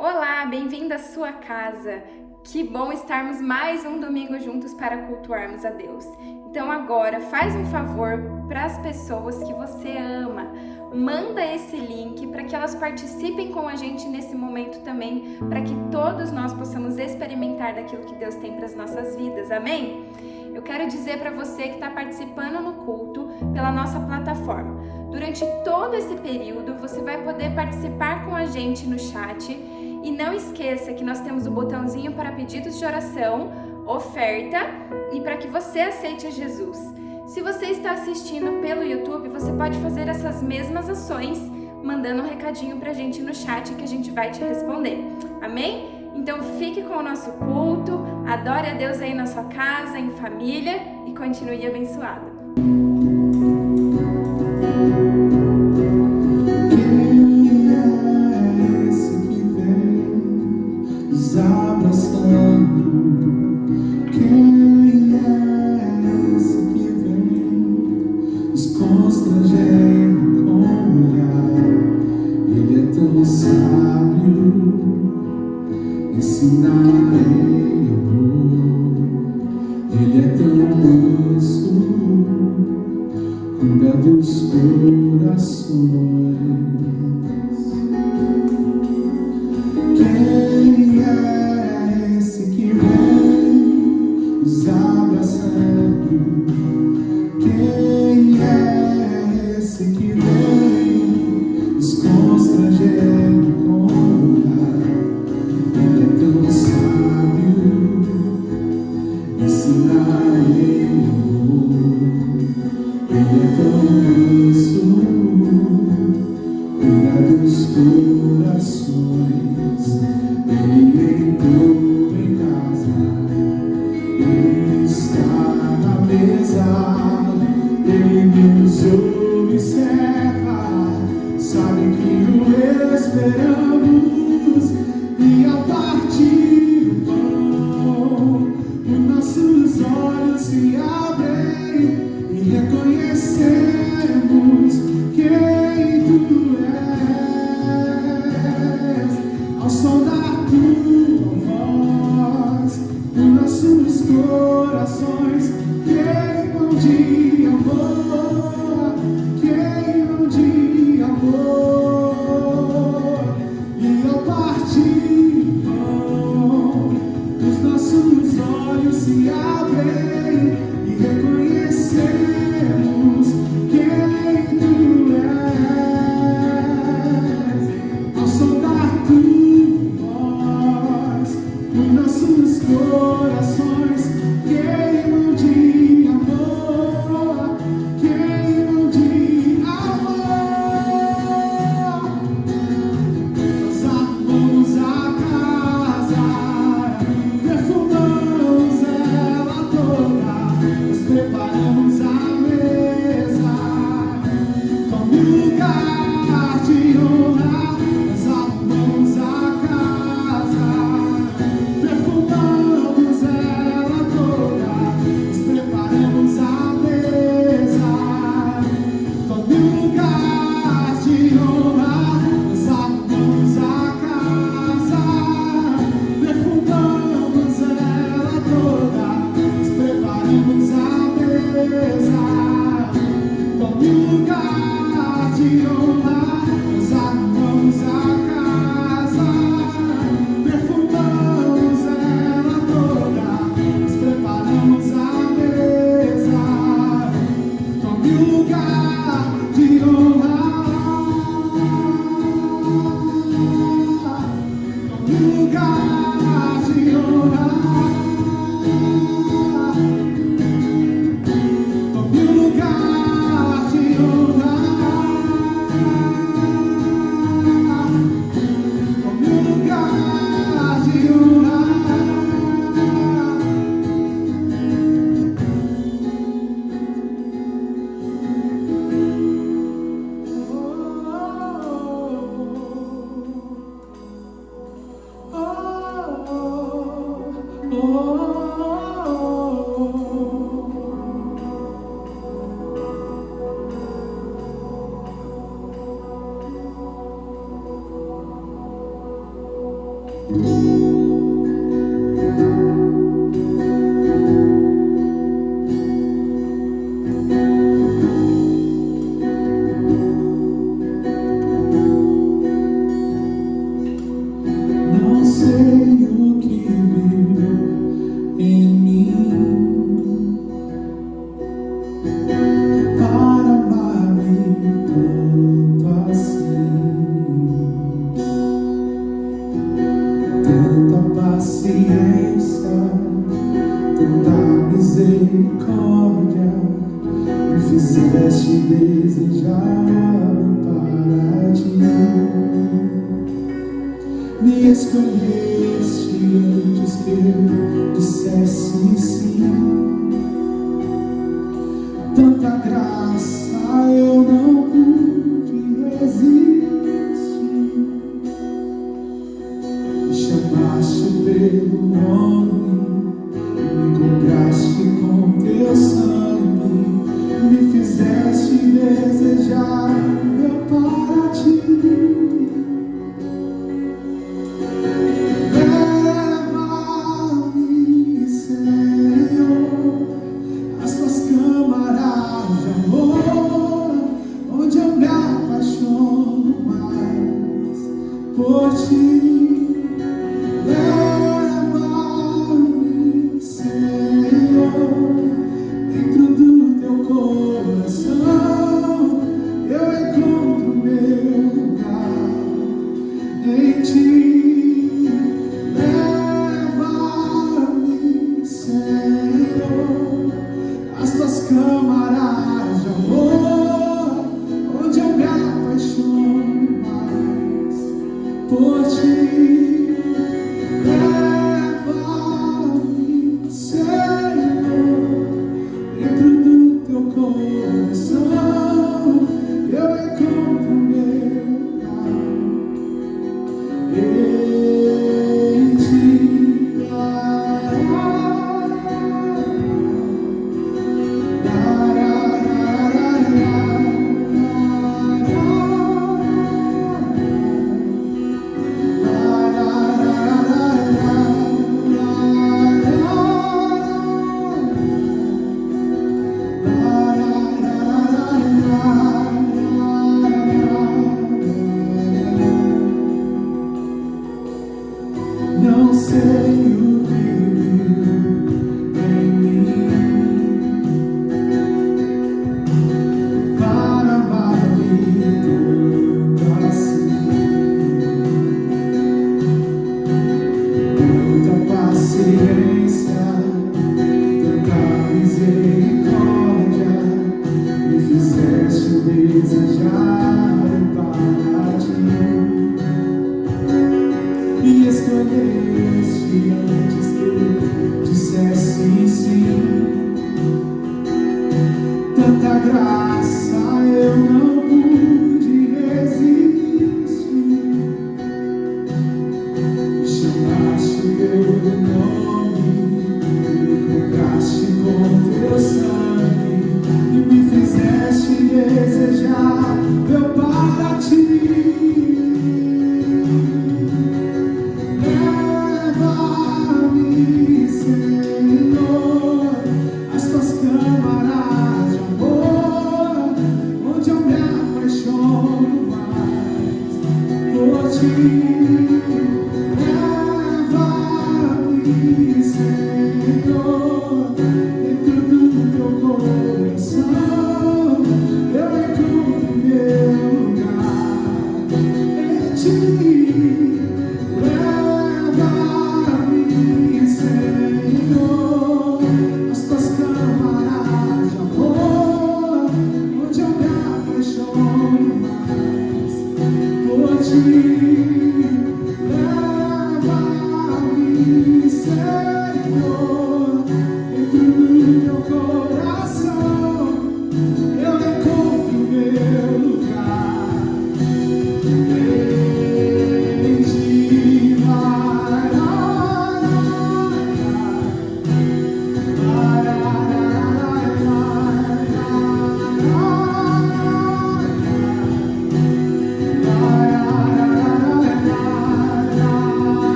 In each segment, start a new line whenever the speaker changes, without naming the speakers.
Olá, bem-vindo à sua casa. Que bom estarmos mais um domingo juntos para cultuarmos a Deus. Então agora, faz um favor para as pessoas que você ama. Manda esse link para que elas participem com a gente nesse momento também, para que todos nós possamos experimentar daquilo que Deus tem para as nossas vidas. Amém? Eu quero dizer para você que está participando no culto pela nossa plataforma. Durante todo esse período, você vai poder participar com a gente no chat. E não esqueça que nós temos o botãozinho para pedidos de oração, oferta e para que você aceite a Jesus. Se você está assistindo pelo YouTube, você pode fazer essas mesmas ações, mandando um recadinho para a gente no chat que a gente vai te responder. Amém? Então fique com o nosso culto, adore a Deus aí na sua casa, em família e continue abençoado.
Quem é esse que vem nos constrangendo com o olhar? Ele é tão sábio, ensina-me amor. Ele é tão manso, cuida dos corações. Quem é esse que vem nos abraçando? Quem é esse que vem nos constrangendo com o olhar? Ele é tão sábio, ensina-me amor. Ele é tão manso, cuida dos corações. Ele entrou em casa, ele está na mesa, ele nos observa, sabe que o esperamos, e ao partir o pão, os nossos olhos se abrem e reconhecemos quem tu és. Ao som da tua voz, os nossos corações queimam de amor, queimam de amor. E ao partir o pão, os nossos olhos se abrem e reconhecemos quem tu és. Ao som da tua voz, os nossos corações queimam de amor, queimam de amor. Nós arrumamos a casa, perfumamos ela toda, nós preparamos a mesa como lugar de honra. Nós arrumamos a casa, perfumamos ela toda, nós preparamos a mesa como lugar de honra. Nós arrumamos a casa, perfumamos ela toda, nós preparamos a mesa como lugar de honra. Nós arrumamos a casa, perfumamos ela toda, nós preparamos a mesa como lugar de honra, como lugar de honra, como lugar de honra. Não sei o que viu em mim para amar-me tanto assim. Tanta paciência, tanta misericórdia, me fizeste desejar para ti. Me escolheste antes que eu dissesse sim. Tanta graça eu não pude resistir. Me chamaste pelo nome, me compraste com teu sangue, me fizeste desejar meu para ti. Por ti, leva-me, Senhor, dentro do teu coração, eu encontro meu lugar em ti. Leva-me, Senhor, às tuas câmaras de amor, onde eu me apaixono por ti. Leva-me, Senhor, dentro do teu coração, eu encontro meu lugar em ti. Não sei o que viu em mim para amar-me tanto assim. Tanta paciência, tanta misericórdia, me fizeste desejar para ti. E escolheste antes que eu dissesse sim. Tanta graça eu não pude resistir. Me chamaste pelo nome,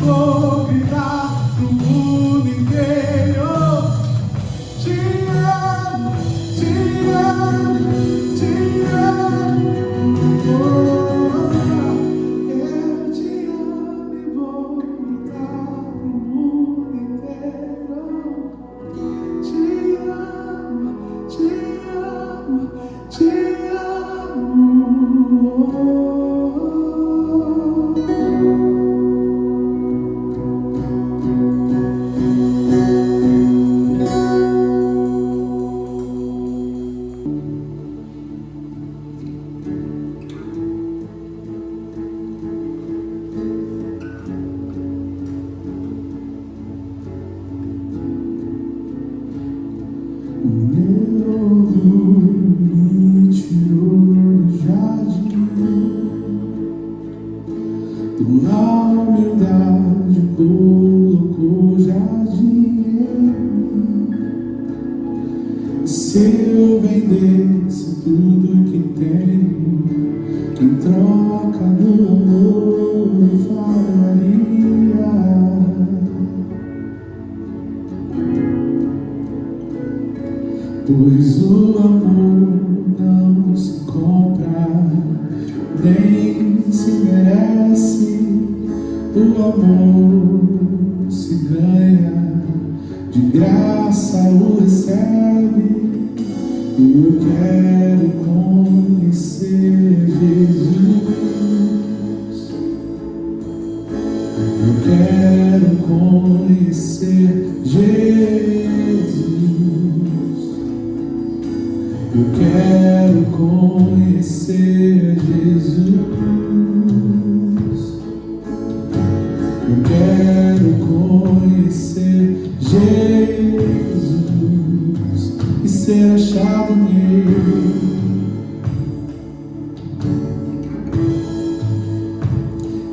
vou gritar pro mundo inteiro. Te amo, te amo, te amo. Eu te amo e vou gritar pro mundo inteiro. Te amo, te amo, te amo. O meu orgulho me tirou do jardim, tua humildade colocou jardim em mim. E se eu vendesse tudo que tenho, em troca do amor eu faria. Pois o amor não se compra, nem se merece. O amor se ganha, de graça o recebe. Eu quero conhecer Jesus. Eu quero conhecer Jesus. Eu quero conhecer Jesus. Eu quero conhecer Jesus e ser achado nele.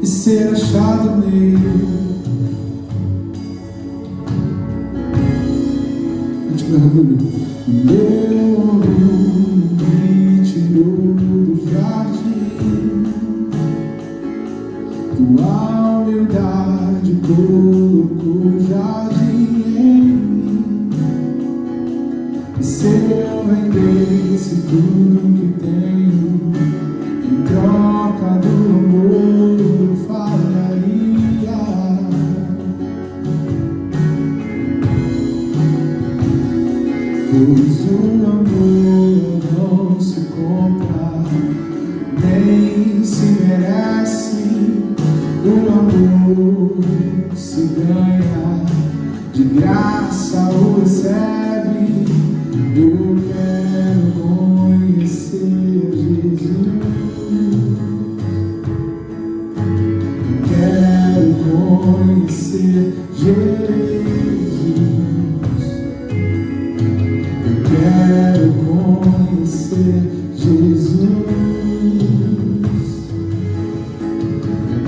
E ser achado nele. Eu te mergulho. Meu orgulho me tirou do jardim, tua humildade colocou jardim em mim. E se eu vendesse tudo que tenho, em troca do amor eu faria. Pois o amor não se compra, nem se merece. O amor se ganha, de graça o recebe. Eu quero conhecer Jesus. Eu quero conhecer Jesus. Quero conhecer Jesus.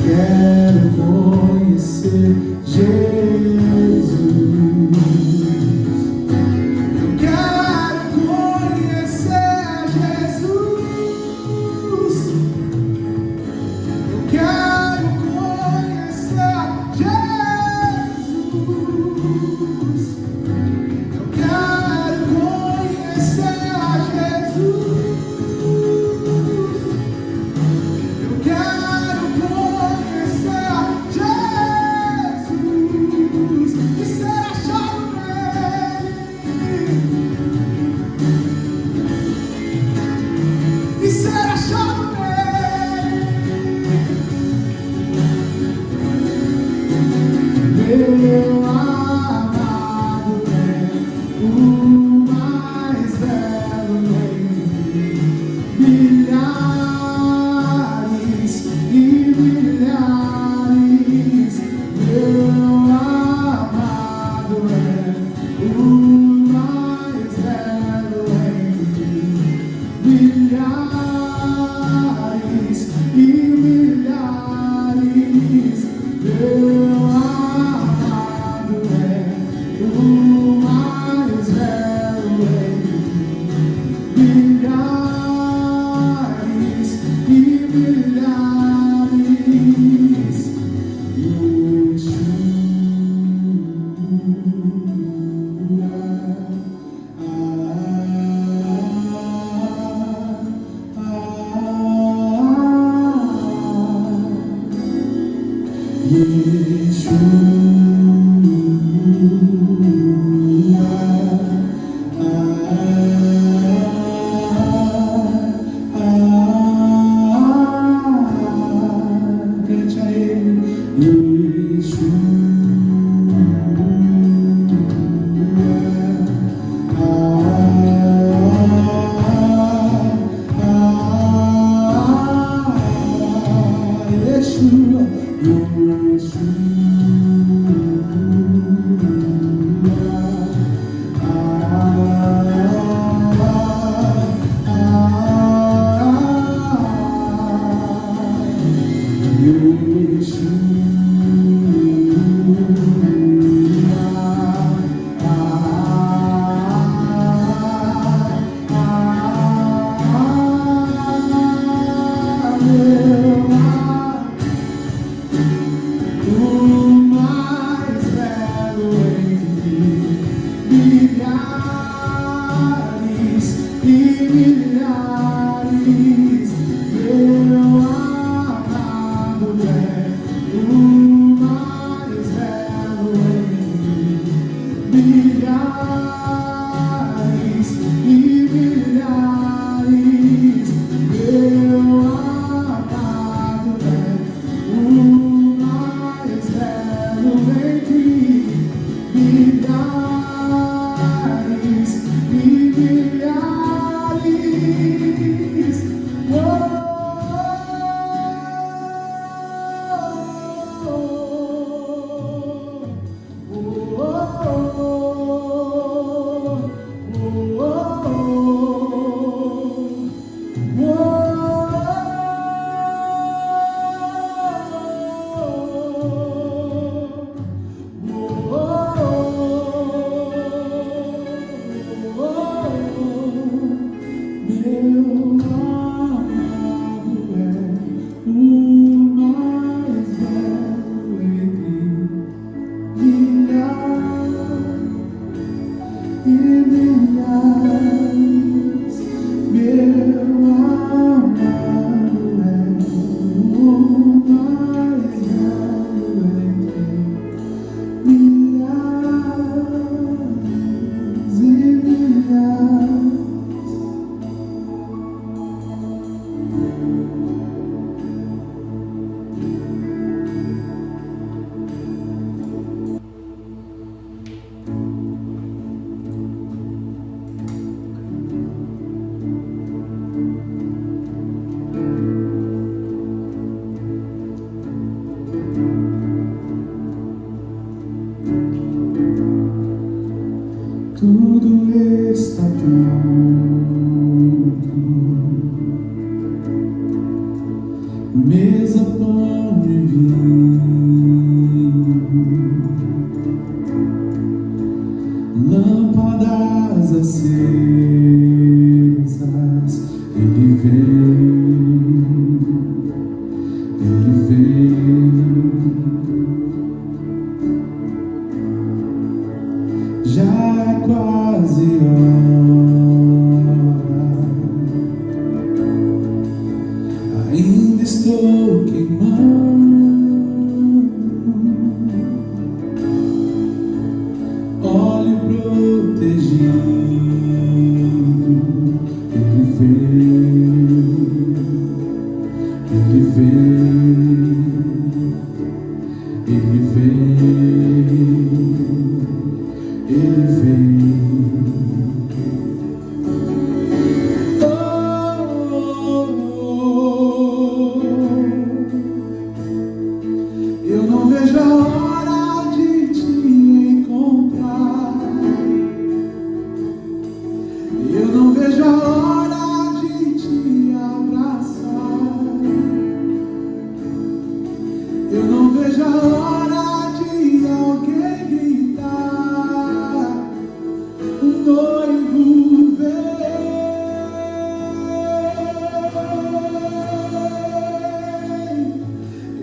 Quero conhecer Jesus.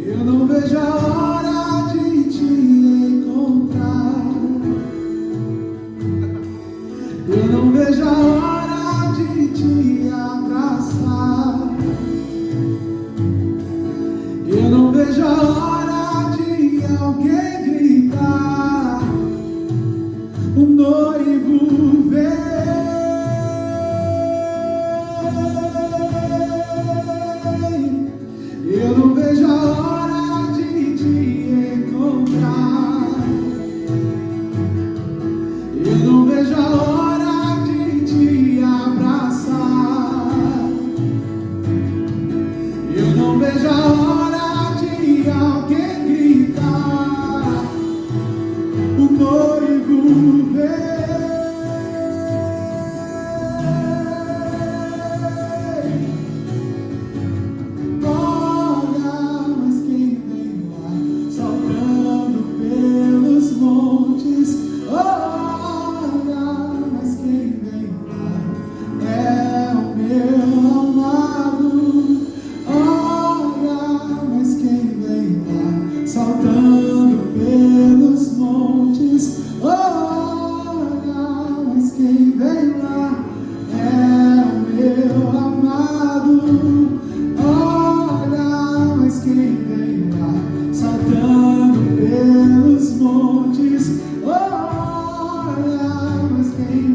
Eu não vejo a hora de te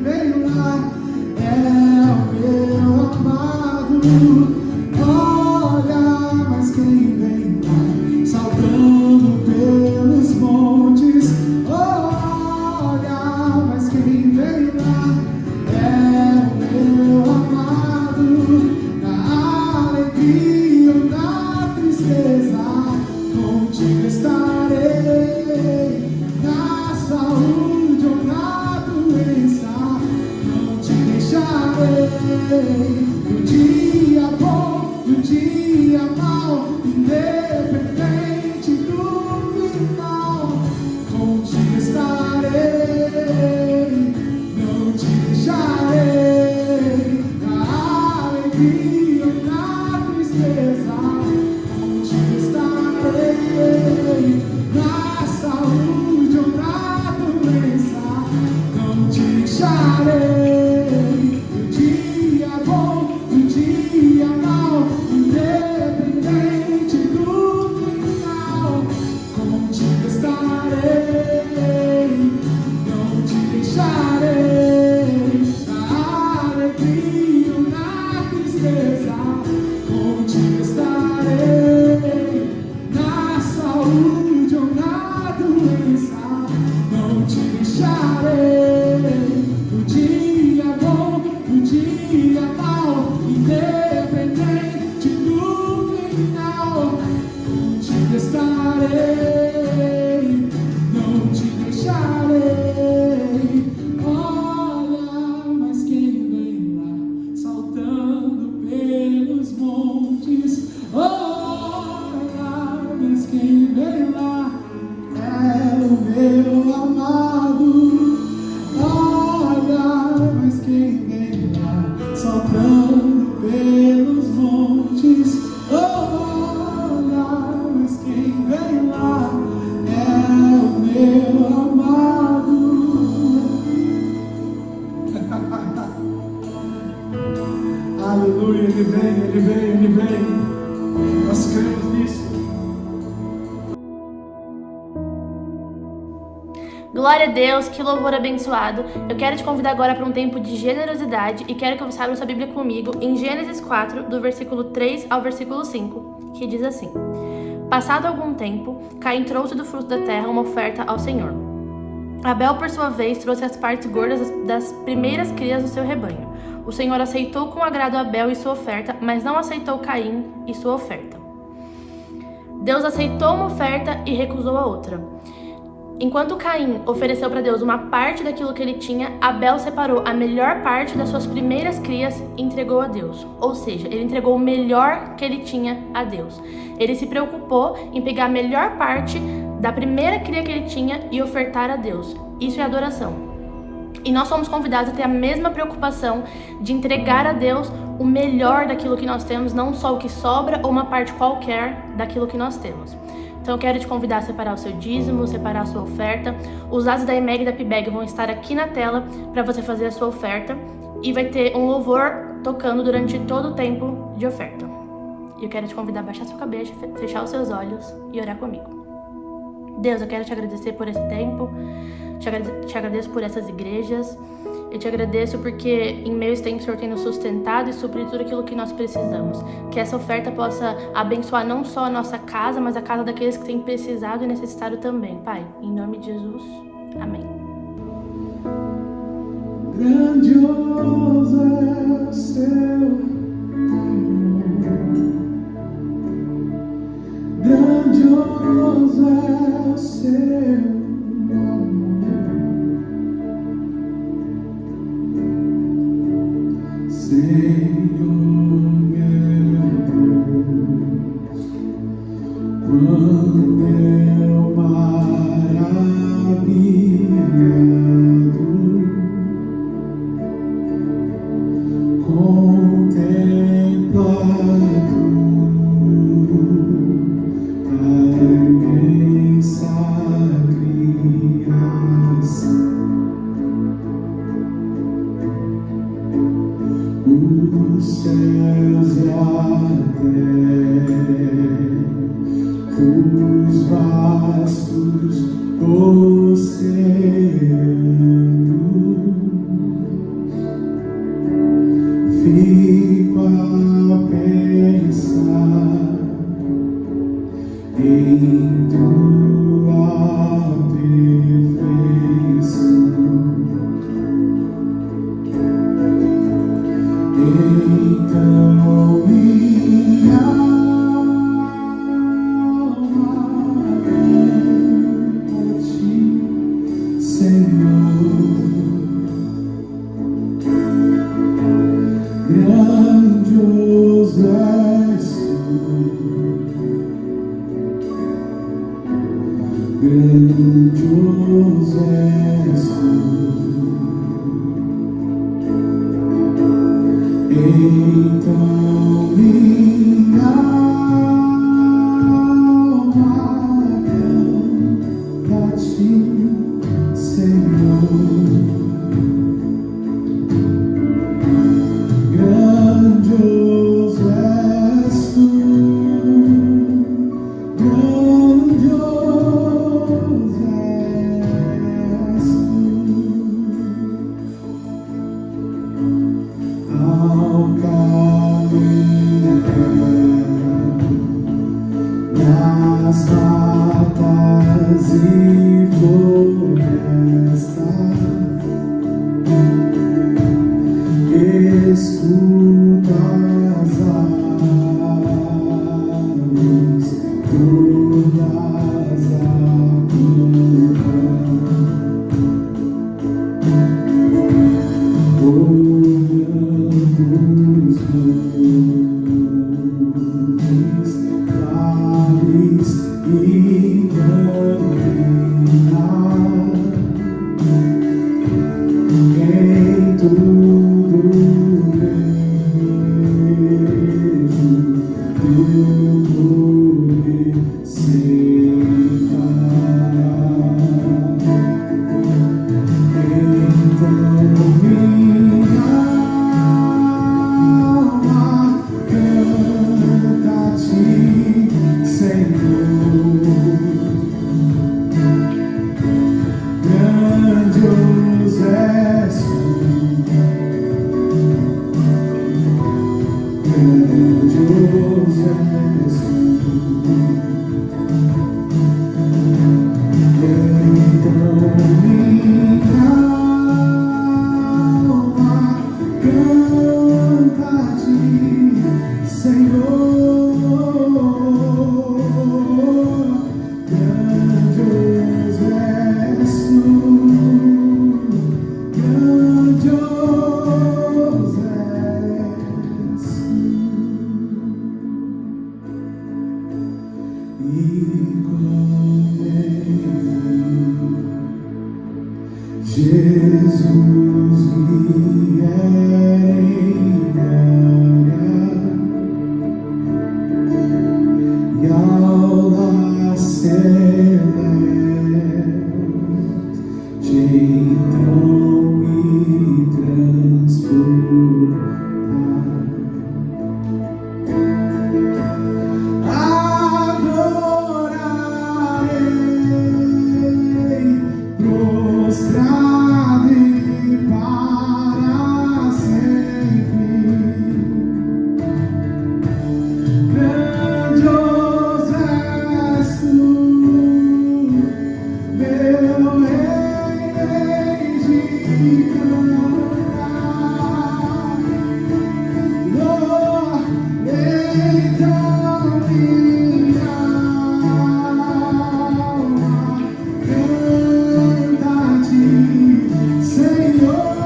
veio lá é o meu amado. Olha, mas quem vem lá, saltando pelos montes. Olha, mas quem vem lá é o meu amado. Na alegria ou na tristeza, contigo estarei. Na saúde ou na doença, não te deixarei. No dia bom, no dia mau, independente do final, contigo estarei. Não te deixarei. Na alegria ou na tristeza, contigo estarei. Na saúde ou na doença, não te deixarei. No dia bom, no dia mau, independente do final, contigo estarei. Não te deixarei. Na alegria ou na tristeza, contigo estarei. Na saúde ou na doença, não te deixarei. No dia bom, no dia mau, independente do final, contigo estarei. Não te deixarei. Olha, mas quem vem lá, saltando pelos montes. Olha, mas quem vem lá é o meu amado. Olha, mas quem vem lá, saltando pelos montes. Olha, mas quem vem lá é o meu amado. Aleluia, ele vem, ele vem, ele vem. Nós cremos nisso.
Glória a Deus, que louvor abençoado. Eu quero te convidar agora para um tempo de generosidade e quero que você abra sua Bíblia comigo em Gênesis 4, do versículo 3 ao versículo 5, que diz assim: Passado algum tempo, Caim trouxe do fruto da terra uma oferta ao Senhor. Abel, por sua vez, trouxe as partes gordas das primeiras crias do seu rebanho. O Senhor aceitou com agrado Abel e sua oferta, mas não aceitou Caim e sua oferta. Deus aceitou uma oferta e recusou a outra. Enquanto Caim ofereceu para Deus uma parte daquilo que ele tinha, Abel separou a melhor parte das suas primeiras crias e entregou a Deus. Ou seja, ele entregou o melhor que ele tinha a Deus. Ele se preocupou em pegar a melhor parte da primeira cria que ele tinha e ofertar a Deus. Isso é adoração. E nós somos convidados a ter a mesma preocupação de entregar a Deus o melhor daquilo que nós temos, não só o que sobra ou uma parte qualquer daquilo que nós temos. Então eu quero te convidar a separar o seu dízimo, separar a sua oferta. Os dados da EMEG e da PIBEG vão estar aqui na tela para você fazer a sua oferta. E vai ter um louvor tocando durante todo o tempo de oferta. E eu quero te convidar a baixar sua cabeça, fechar os seus olhos e orar comigo. Deus, eu quero te agradecer por esse tempo. Te agradeço por essas igrejas. Eu te agradeço porque em meio a esse tempo o Senhor tem nos sustentado e suprido tudo aquilo que nós precisamos. Que essa oferta possa abençoar não só a nossa casa, mas a casa daqueles que têm precisado e necessitado também. Pai, em nome de Jesus, amém.
Grandioso é o seu amor. Grandioso é o seu amor. Senhor meu Deus, quando eu maravilhado contemplado a imensa criação. Os céus e a terra, os vastos oceanos, Então minha alma canta a ti, Senhor. Grandioso és tu, grandioso és tu. Ao nas matas e florestas, escuta as aves todas a cantar, olhando os montes, vales e campinas, em tudo vejo teu poder sentar. Então minha alma canta a ti, Senhor. Grandioso és tu, grandioso és tu. Então minha alma canta a ti, Senhor. Grandioso és tu, grandioso és tu. E quando enfim Jesus vier em glória e aula celeste, então me transportar. Adorarei, prostrado e para sempre. Grandioso és tu, meu rei, hei de cantar. Então minha alma canta a ti, Senhor.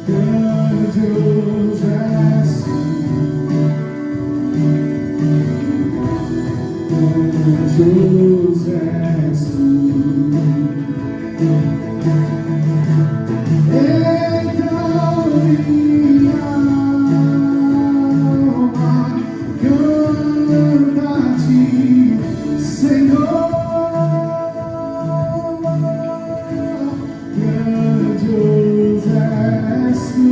Grandioso és tu, grandioso és tu. Então minha alma canta a ti, Senhor. Grandioso és tu,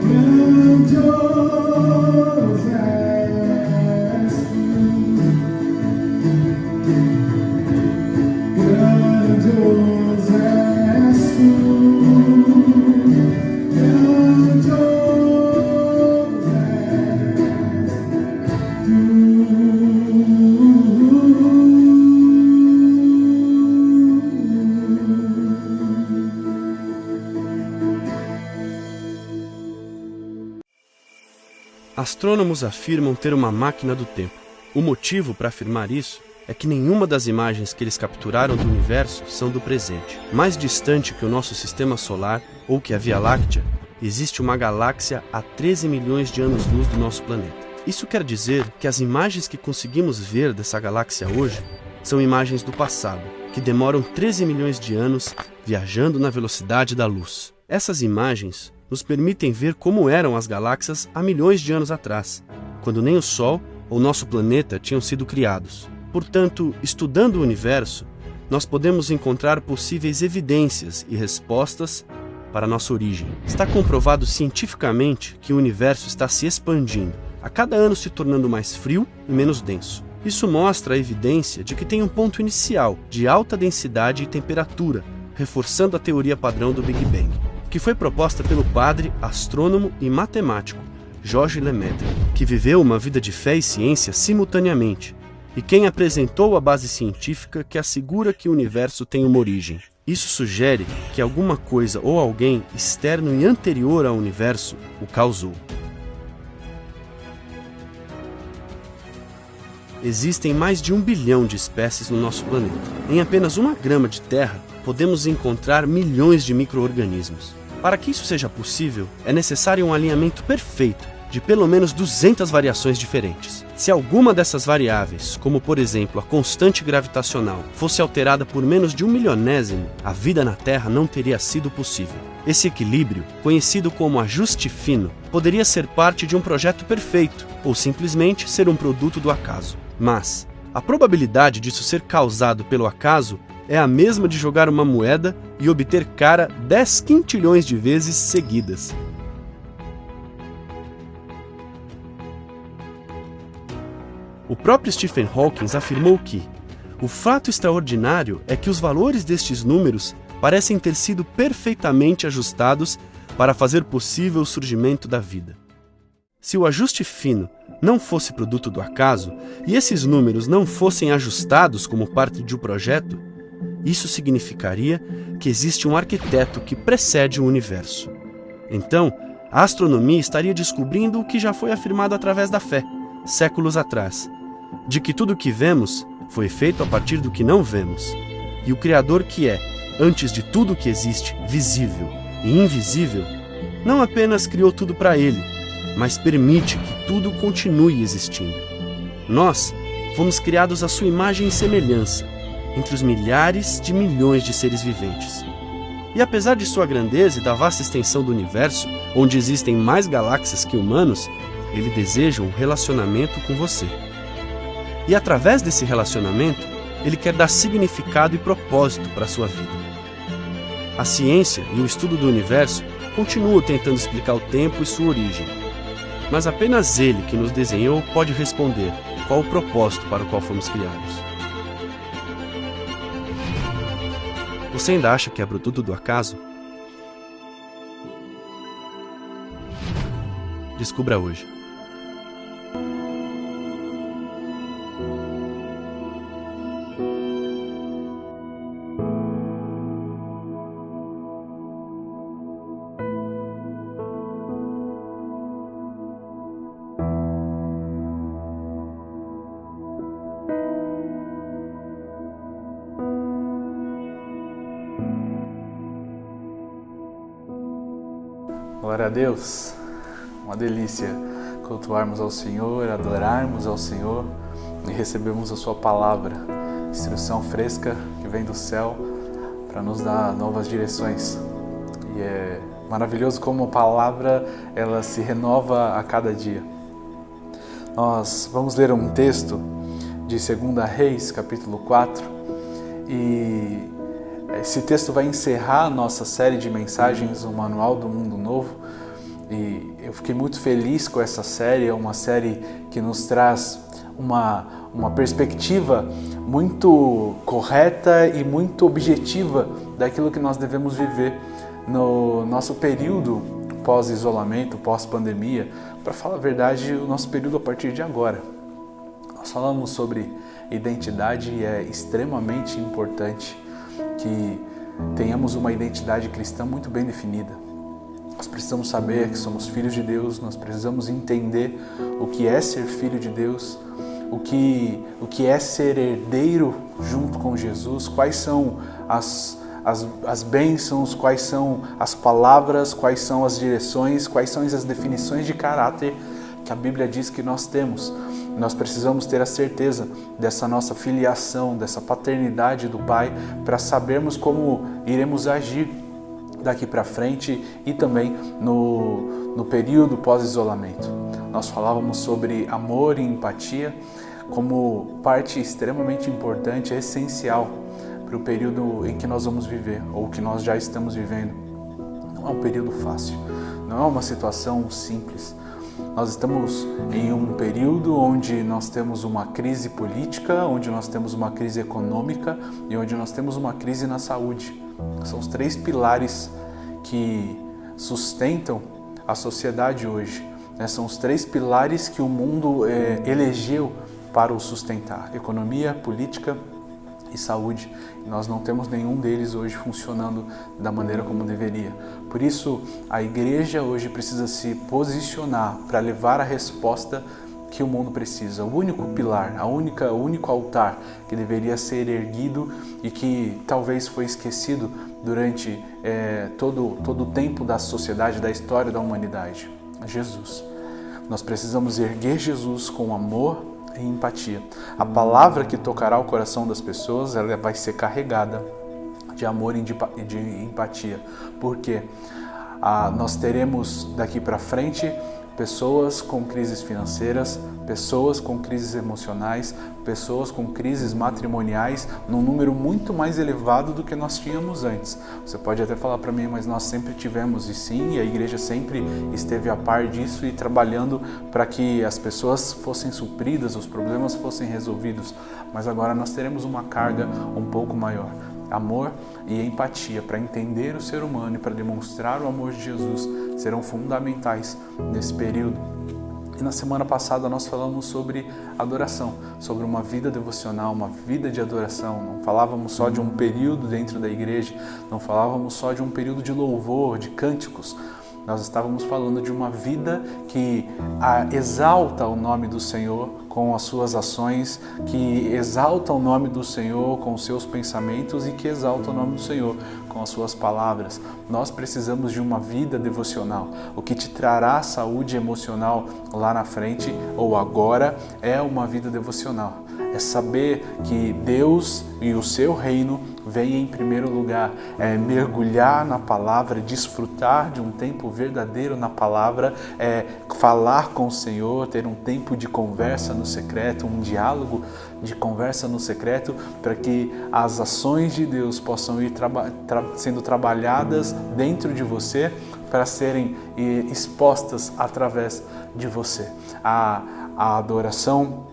grandioso és tu. Grandioso és tu, grandioso
Astrônomos afirmam ter uma máquina do tempo. O motivo para afirmar isso é que nenhuma das imagens que eles capturaram do universo são do presente. Mais distante que o nosso sistema solar, ou que a Via Láctea, existe uma galáxia a 13 milhões de anos-luz do nosso planeta. Isso quer dizer que as imagens que conseguimos ver dessa galáxia hoje são imagens do passado, que demoram 13 milhões de anos viajando na velocidade da luz. Essas imagens nos permitem ver como eram as galáxias há milhões de anos atrás, quando nem o Sol ou nosso planeta tinham sido criados. Portanto, estudando o universo, nós podemos encontrar possíveis evidências e respostas para nossa origem. Está comprovado cientificamente que o universo está se expandindo, a cada ano se tornando mais frio e menos denso. Isso mostra a evidência de que tem um ponto inicial de alta densidade e temperatura, reforçando a teoria padrão do Big Bang, que foi proposta pelo padre, astrônomo e matemático Georges Lemaitre, que viveu uma vida de fé e ciência simultaneamente, e quem apresentou a base científica que assegura que o universo tem uma origem. Isso sugere que alguma coisa ou alguém externo e anterior ao universo o causou. Existem mais de 1 bilhão de espécies no nosso planeta. Em apenas 1 grama de terra, podemos encontrar milhões de micro-organismos. Para que isso seja possível, é necessário um alinhamento perfeito de pelo menos 200 variações diferentes. Se alguma dessas variáveis, como por exemplo a constante gravitacional, fosse alterada por menos de 1 milionésimo, a vida na Terra não teria sido possível. Esse equilíbrio, conhecido como ajuste fino, poderia ser parte de um projeto perfeito ou simplesmente ser um produto do acaso. Mas a probabilidade disso ser causado pelo acaso é a mesma de jogar uma moeda e obter cara 10 quintilhões de vezes seguidas. O próprio Stephen Hawking afirmou que o fato extraordinário é que os valores destes números parecem ter sido perfeitamente ajustados para fazer possível o surgimento da vida. Se o ajuste fino não fosse produto do acaso e esses números não fossem ajustados como parte de um projeto, isso significaria que existe um arquiteto que precede o universo. Então, a astronomia estaria descobrindo o que já foi afirmado através da fé, séculos atrás, de que tudo o que vemos foi feito a partir do que não vemos, e o Criador que é, antes de tudo que existe, visível e invisível, não apenas criou tudo para ele, mas permite que tudo continue existindo. Nós fomos criados à sua imagem e semelhança, entre os milhares de milhões de seres viventes. E apesar de sua grandeza e da vasta extensão do universo, onde existem mais galáxias que humanos, ele deseja um relacionamento com você. E através desse relacionamento, ele quer dar significado e propósito para a sua vida. A ciência e o estudo do universo continuam tentando explicar o tempo e sua origem. Mas apenas ele que nos desenhou pode responder qual o propósito para o qual fomos criados. Você ainda acha que é produto do acaso? Descubra hoje.
Glória a Deus, uma delícia cultuarmos ao Senhor, adorarmos ao Senhor e recebermos a sua palavra, instrução fresca que vem do céu para nos dar novas direções. E é maravilhoso como a palavra ela se renova a cada dia. Nós vamos ler um texto de 2 Reis, capítulo 4, e esse texto vai encerrar a nossa série de mensagens, o Manual do Mundo Novo, e eu fiquei muito feliz com essa série. É uma série que nos traz uma perspectiva muito correta e muito objetiva daquilo que nós devemos viver no nosso período pós-isolamento, pós-pandemia, para falar a verdade, o nosso período a partir de agora. Nós falamos sobre identidade e é extremamente importante que tenhamos uma identidade cristã muito bem definida. Nós precisamos saber que somos filhos de Deus, nós precisamos entender o que é ser filho de Deus, o que é ser herdeiro junto com Jesus, quais são as bênçãos, quais são as palavras, quais são as direções, quais são as definições de caráter que a Bíblia diz que nós temos. Nós precisamos ter a certeza dessa nossa filiação, dessa paternidade do Pai, para sabermos como iremos agir daqui para frente e também no período pós-isolamento. Nós falávamos sobre amor e empatia como parte extremamente importante, essencial para o período em que nós vamos viver, ou que nós já estamos vivendo. Não é um período fácil, não é uma situação simples. Nós estamos em um período onde nós temos uma crise política, onde nós temos uma crise econômica e onde nós temos uma crise na saúde. São os 3 pilares que sustentam a sociedade hoje. São os 3 pilares que o mundo elegeu para o sustentar: economia, política e saúde. E nós não temos nenhum deles hoje funcionando da maneira como deveria. Por isso, a igreja hoje precisa se posicionar para levar a resposta que o mundo precisa. O único pilar, o único altar que deveria ser erguido e que talvez foi esquecido durante todo o tempo da sociedade, da história da humanidade: Jesus. Nós precisamos erguer Jesus com amor e empatia. A palavra que tocará o coração das pessoas, ela vai ser carregada de amor e de empatia, porque nós teremos daqui para frente pessoas com crises financeiras, pessoas com crises emocionais, pessoas com crises matrimoniais, num número muito mais elevado do que nós tínhamos antes. Você pode até falar para mim, mas nós sempre tivemos, e sim, a igreja sempre esteve a par disso e trabalhando para que as pessoas fossem supridas, os problemas fossem resolvidos. Mas agora nós teremos uma carga um pouco maior. Amor e empatia para entender o ser humano e para demonstrar o amor de Jesus serão fundamentais nesse período. E na semana passada nós falamos sobre adoração, sobre uma vida devocional, uma vida de adoração. Não falávamos só de um período dentro da igreja, não falávamos só de um período de louvor, de cânticos. Nós estávamos falando de uma vida que exalta o nome do Senhor com as suas ações, que exalta o nome do Senhor com os seus pensamentos e que exalta o nome do Senhor com as suas palavras. Nós precisamos de uma vida devocional. O que te trará saúde emocional lá na frente ou agora é uma vida devocional. É saber que Deus e o seu reino vem em primeiro lugar. É mergulhar na palavra, desfrutar de um tempo verdadeiro na palavra, é falar com o Senhor, ter um tempo de conversa no secreto, um diálogo de conversa no secreto, para que as ações de Deus possam ir sendo trabalhadas dentro de você, para serem expostas através de você. A adoração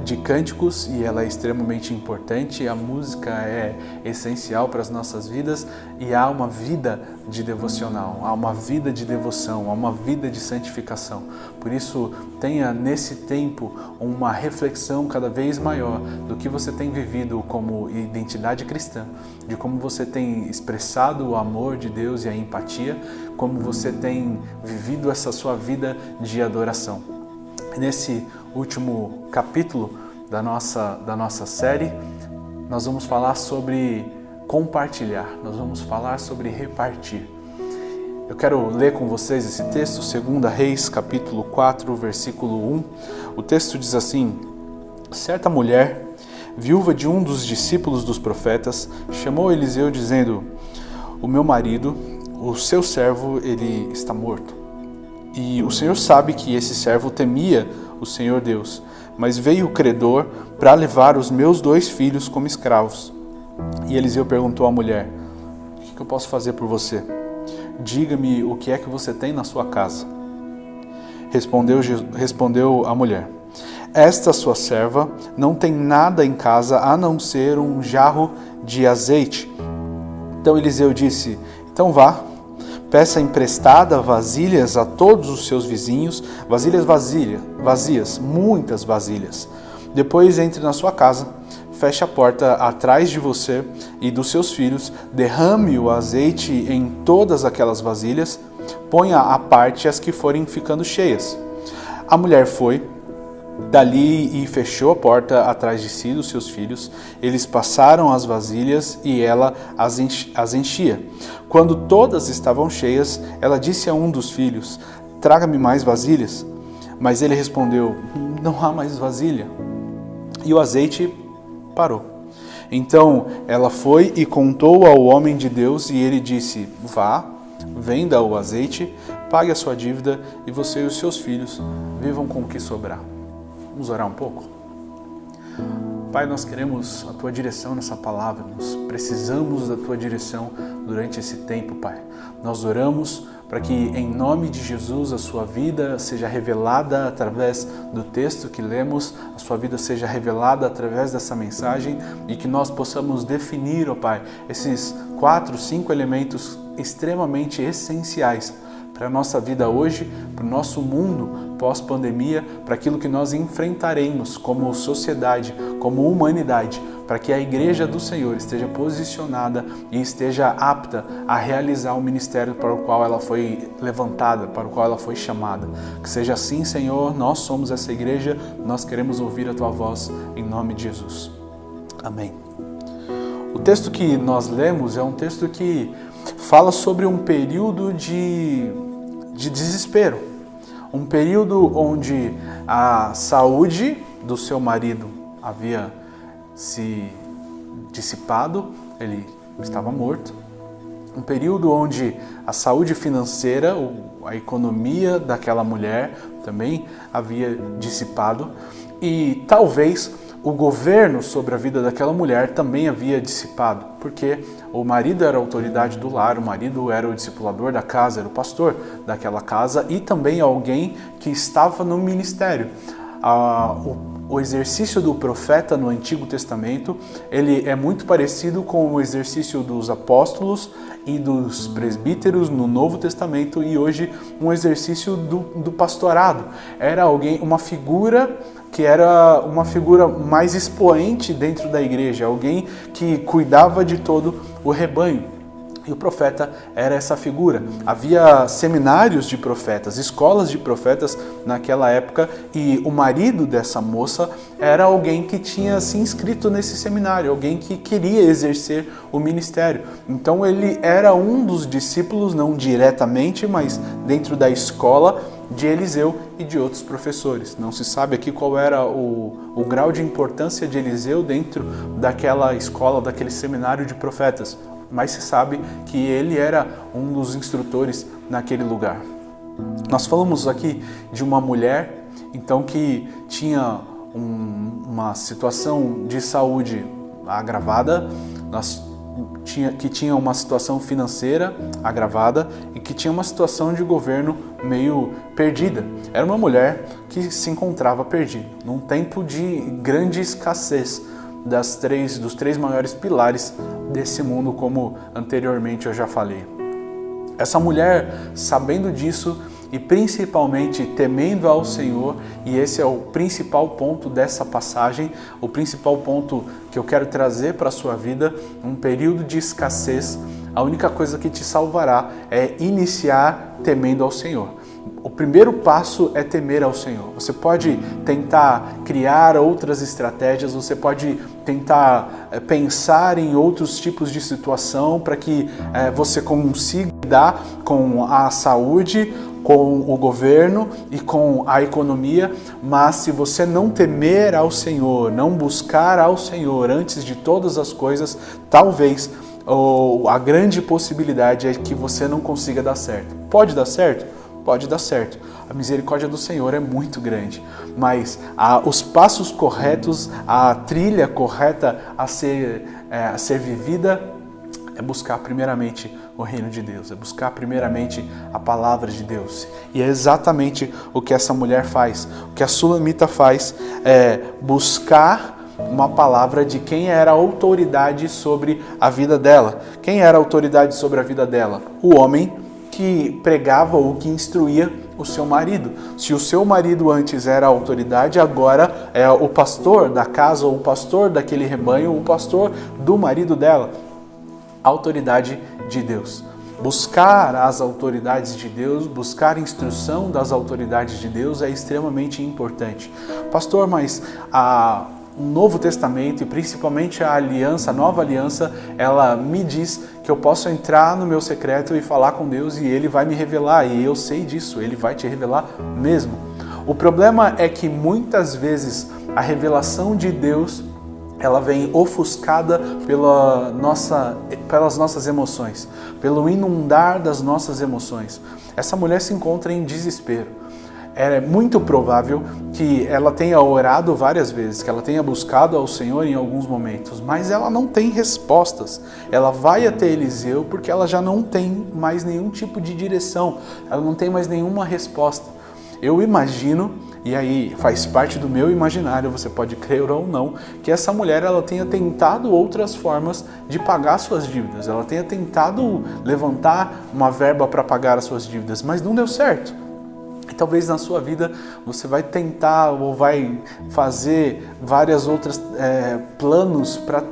de cânticos, e ela é extremamente importante, a música é essencial para as nossas vidas, e há uma vida de devocional, há uma vida de devoção, há uma vida de santificação. Por isso, tenha nesse tempo uma reflexão cada vez maior do que você tem vivido como identidade cristã, de como você tem expressado o amor de Deus e a empatia, como você tem vivido essa sua vida de adoração. Nesse último capítulo da nossa série, nós vamos falar sobre compartilhar, nós vamos falar sobre repartir. Eu quero ler com vocês esse texto, 2 Reis, capítulo 4, versículo 1. O texto diz assim: certa mulher, viúva de um dos discípulos dos profetas, chamou Eliseu dizendo: o meu marido, o seu servo, ele está morto. E o Senhor sabe que esse servo temia o Senhor Deus, mas veio o credor para levar os meus 2 filhos como escravos. E Eliseu perguntou à mulher: o que eu posso fazer por você? Diga-me o que é que você tem na sua casa. Respondeu a mulher: esta sua serva não tem nada em casa a não ser um jarro de azeite. Então Eliseu disse: então vá, peça emprestada vasilhas a todos os seus vizinhos, vasilhas vazias, muitas vasilhas. Depois entre na sua casa, feche a porta atrás de você e dos seus filhos, derrame o azeite em todas aquelas vasilhas, ponha à parte as que forem ficando cheias. A mulher foi dali e fechou a porta atrás de si e dos seus filhos. Eles passaram as vasilhas e ela as enchia. Quando todas estavam cheias, ela disse a um dos filhos: traga-me mais vasilhas. Mas ele respondeu: não há mais vasilha. E o azeite parou. Então ela foi e contou ao homem de Deus, e ele disse: vá, venda o azeite, pague a sua dívida, e você e os seus filhos vivam com o que sobrar. Vamos orar um pouco? Pai, nós queremos a Tua direção nessa palavra, nós precisamos da Tua direção durante esse tempo, Pai. Nós oramos para que, em nome de Jesus, a Sua vida seja revelada através do texto que lemos, a Sua vida seja revelada através dessa mensagem e que nós possamos definir, ó Pai, esses 4, 5 elementos extremamente essenciais para a nossa vida hoje, para o nosso mundo pós-pandemia, para aquilo que nós enfrentaremos como sociedade, como humanidade, para que a Igreja do Senhor esteja posicionada e esteja apta a realizar o ministério para o qual ela foi levantada, para o qual ela foi chamada. Que seja assim, Senhor, nós somos essa igreja, nós queremos ouvir a Tua voz, em nome de Jesus. Amém. O texto que nós lemos é um texto que fala sobre um período de desespero, um período onde a saúde do seu marido havia se dissipado, ele estava morto, um período onde a saúde financeira, a economia daquela mulher também havia dissipado e talvez o governo sobre a vida daquela mulher também havia dissipado, porque o marido era a autoridade do lar, o marido era o discipulador da casa, era o pastor daquela casa e também alguém que estava no ministério. O exercício do profeta no Antigo Testamento, ele é muito parecido com o exercício dos apóstolos e dos presbíteros no Novo Testamento e hoje um exercício do pastorado. Era alguém, uma figura que era uma figura mais expoente dentro da igreja, alguém que cuidava de todo o rebanho. E o profeta era essa figura. Havia seminários de profetas, escolas de profetas naquela época e o marido dessa moça era alguém que tinha se inscrito nesse seminário, alguém que queria exercer o ministério. Então ele era um dos discípulos, não diretamente, mas dentro da escola de Eliseu e de outros professores. Não se sabe aqui qual era o grau de importância de Eliseu dentro daquela escola, daquele seminário de profetas. Mas se sabe que ele era um dos instrutores naquele lugar. Nós falamos aqui de uma mulher, então, que tinha uma situação de saúde agravada, que tinha uma situação financeira agravada e que tinha uma situação de governo meio perdida. Era uma mulher que se encontrava perdida, num tempo de grande escassez dos três maiores pilares desse mundo, como anteriormente eu já falei. Essa mulher, sabendo disso e principalmente temendo ao Senhor, e esse é o principal ponto dessa passagem, o principal ponto que eu quero trazer para a sua vida, um período de escassez, a única coisa que te salvará é iniciar temendo ao Senhor. O primeiro passo é temer ao Senhor. Você pode tentar criar outras estratégias, você pode tentar pensar em outros tipos de situação para que você consiga lidar com a saúde, com o governo e com a economia, mas se você não temer ao Senhor, não buscar ao Senhor antes de todas as coisas, talvez a grande possibilidade é que você não consiga dar certo. Pode dar certo? Pode dar certo. A misericórdia do Senhor é muito grande, mas os passos corretos, a trilha correta a ser vivida é buscar primeiramente o reino de Deus, é buscar primeiramente a palavra de Deus. E é exatamente o que essa mulher faz. O que a sulamita faz é buscar uma palavra de quem era a autoridade sobre a vida dela. Quem era a autoridade sobre a vida dela? O homem que pregava ou que instruía o seu marido. Se o seu marido antes era a autoridade, agora é o pastor da casa, ou o pastor daquele rebanho, o pastor do marido dela. A autoridade de Deus. Buscar as autoridades de Deus, buscar instrução das autoridades de Deus é extremamente importante. Pastor, mas o Novo Testamento e principalmente a Nova Aliança, ela me diz que eu posso entrar no meu secreto e falar com Deus e Ele vai me revelar, e eu sei disso, Ele vai te revelar mesmo. O problema é que muitas vezes a revelação de Deus ela vem ofuscada pelas nossas emoções, pelo inundar das nossas emoções. Essa mulher se encontra em desespero. É muito provável que ela tenha orado várias vezes, que ela tenha buscado ao Senhor em alguns momentos, mas ela não tem respostas. Ela vai até Eliseu porque ela já não tem mais nenhum tipo de direção, ela não tem mais nenhuma resposta. Eu imagino, e aí faz parte do meu imaginário, você pode crer ou não, que essa mulher ela tenha tentado outras formas de pagar suas dívidas, ela tenha tentado levantar uma verba para pagar as suas dívidas, mas não deu certo. E talvez na sua vida você vai tentar ou vai fazer várias outras planos para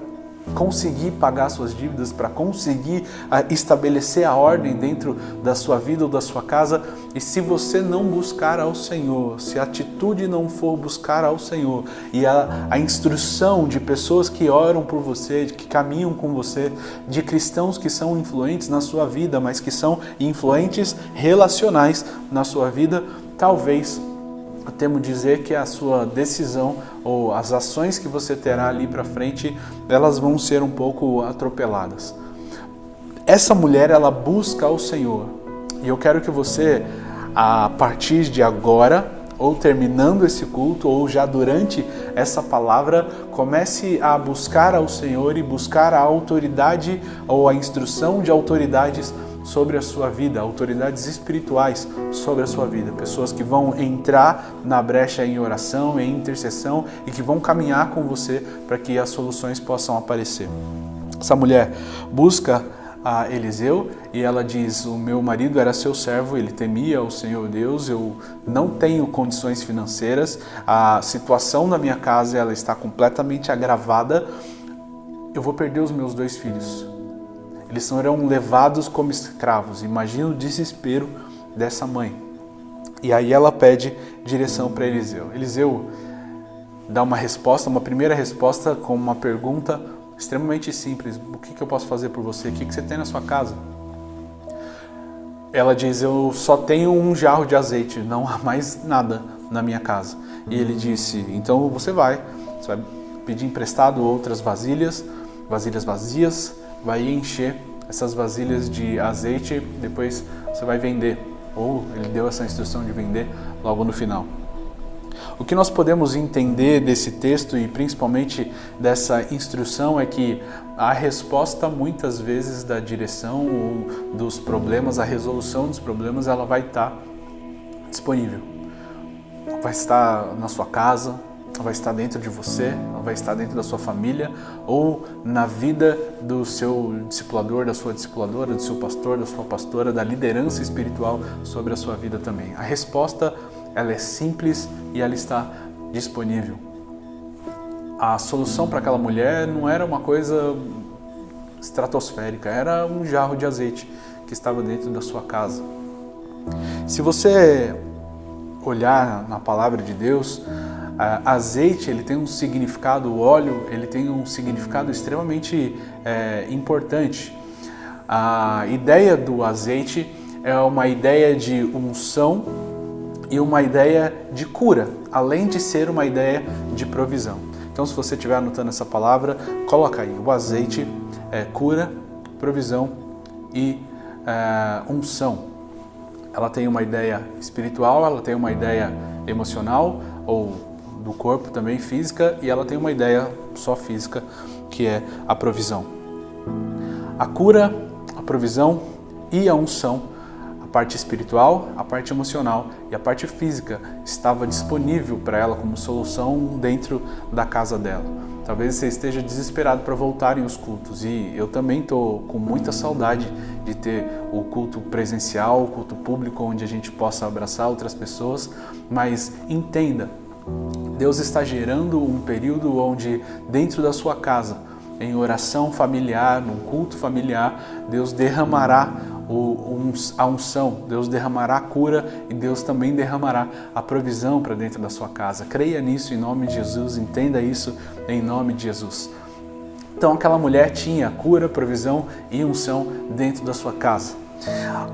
conseguir pagar suas dívidas, para conseguir estabelecer a ordem dentro da sua vida ou da sua casa. E se você não buscar ao Senhor, se a atitude não for buscar ao Senhor e a instrução de pessoas que oram por você, que caminham com você, de cristãos que são influentes na sua vida, mas que são influentes relacionais na sua vida, talvez eu temo dizer que a sua decisão ou as ações que você terá ali para frente, elas vão ser um pouco atropeladas. Essa mulher, ela busca ao Senhor. E eu quero que você, a partir de agora, ou terminando esse culto, ou já durante essa palavra, comece a buscar ao Senhor e buscar a autoridade ou a instrução de autoridades sobre a sua vida, autoridades espirituais sobre a sua vida, pessoas que vão entrar na brecha em oração, em intercessão e que vão caminhar com você para que as soluções possam aparecer. Essa mulher busca a Eliseu e ela diz: o meu marido era seu servo, ele temia o Senhor Deus, eu não tenho condições financeiras, a situação da minha casa ela está completamente agravada, eu vou perder os meus 2 filhos. Eles serão levados como escravos. Imagina o desespero dessa mãe. E aí ela pede direção para Eliseu. Eliseu dá uma resposta, uma primeira resposta com uma pergunta extremamente simples. O que eu posso fazer por você? O que você tem na sua casa? Ela diz: eu só tenho um jarro de azeite, não há mais nada na minha casa. E ele disse: então você vai pedir emprestado outras vasilhas vazias, vai encher essas vasilhas de azeite, depois você vai vender. Ou ele deu essa instrução de vender logo no final. O que nós podemos entender desse texto e principalmente dessa instrução é que a resposta muitas vezes da direção ou dos problemas, a resolução dos problemas, ela vai estar disponível. Vai estar na sua casa, vai estar dentro de você, vai estar dentro da sua família ou na vida do seu discipulador, da sua discipuladora, do seu pastor, da sua pastora, da liderança espiritual sobre a sua vida também. A resposta, ela é simples e ela está disponível. A solução para aquela mulher não era uma coisa estratosférica, era um jarro de azeite que estava dentro da sua casa. Se você olhar na palavra de Deus, azeite ele tem um significado, o óleo ele tem um significado extremamente importante. A ideia do azeite é uma ideia de unção e uma ideia de cura, além de ser uma ideia de provisão. Então, se você estiver anotando essa palavra, coloca aí: o azeite é cura, provisão e unção. Ela tem uma ideia espiritual, ela tem uma ideia emocional ou do corpo também, física, e ela tem uma ideia só física, que é a provisão. A cura, a provisão e a unção, a parte espiritual, a parte emocional e a parte física estava disponível para ela como solução dentro da casa dela. Talvez você esteja desesperado para voltarem os cultos, e eu também estou com muita saudade de ter o culto presencial, o culto público, onde a gente possa abraçar outras pessoas, mas entenda, Deus está gerando um período onde dentro da sua casa, em oração familiar, num culto familiar, Deus derramará a unção, Deus derramará a cura e Deus também derramará a provisão para dentro da sua casa. Creia nisso em nome de Jesus, entenda isso em nome de Jesus. Então aquela mulher tinha cura, provisão e unção dentro da sua casa.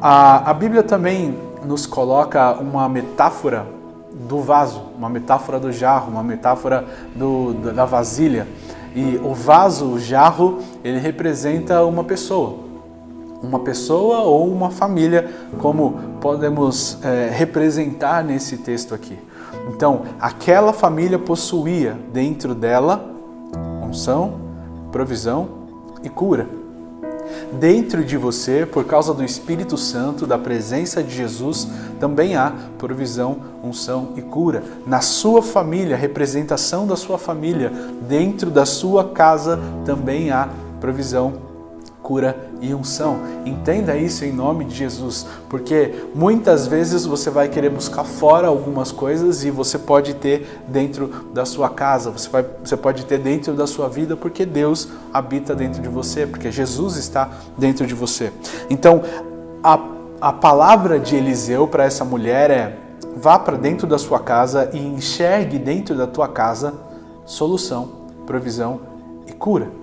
A Bíblia também nos coloca uma metáfora do vaso, uma metáfora do jarro, uma metáfora da vasilha. E o vaso, o jarro, ele representa uma pessoa ou uma família, como podemos representar nesse texto aqui. Então, aquela família possuía dentro dela unção, provisão e cura. Dentro de você, por causa do Espírito Santo, da presença de Jesus, também há provisão, unção e cura. Na sua família, representação da sua família, dentro da sua casa, também há provisão, cura e unção. Entenda isso em nome de Jesus, porque muitas vezes você vai querer buscar fora algumas coisas e você pode ter dentro da sua casa, você pode ter dentro da sua vida, porque Deus habita dentro de você, porque Jesus está dentro de você. Então, a palavra de Eliseu para essa mulher é: vá para dentro da sua casa e enxergue dentro da tua casa solução, provisão e cura.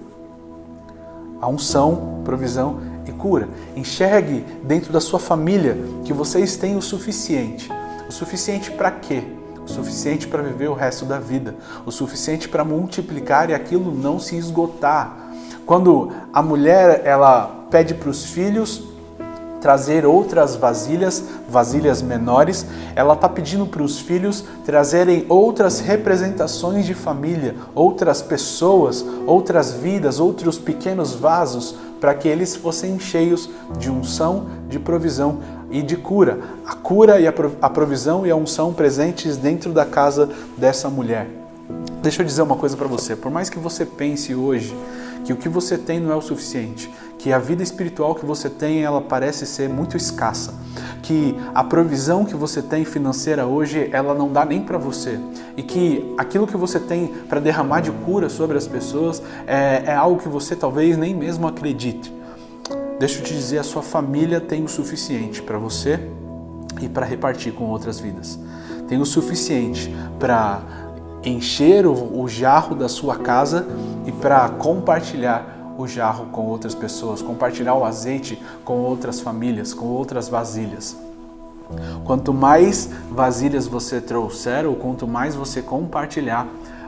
A unção, provisão e cura. Enxergue dentro da sua família que vocês têm o suficiente. O suficiente para quê? O suficiente para viver o resto da vida. O suficiente para multiplicar e aquilo não se esgotar. Quando a mulher ela pede para os filhos trazer outras vasilhas menores, ela está pedindo para os filhos trazerem outras representações de família, outras pessoas, outras vidas, outros pequenos vasos, para que eles fossem cheios de unção, de provisão e de cura. A cura e a provisão e a unção presentes dentro da casa dessa mulher. Deixa eu dizer uma coisa para você, por mais que você pense hoje que o que você tem não é o suficiente, que a vida espiritual que você tem, ela parece ser muito escassa, que a provisão que você tem financeira hoje, ela não dá nem para você, e que aquilo que você tem para derramar de cura sobre as pessoas é algo que você talvez nem mesmo acredite. Deixa eu te dizer, a sua família tem o suficiente para você e para repartir com outras vidas. Tem o suficiente para encher o jarro da sua casa e para compartilhar o jarro com outras pessoas, compartilhar o azeite com outras famílias, com outras vasilhas. Quanto mais vasilhas você trouxer, ou quanto mais você compartilhar,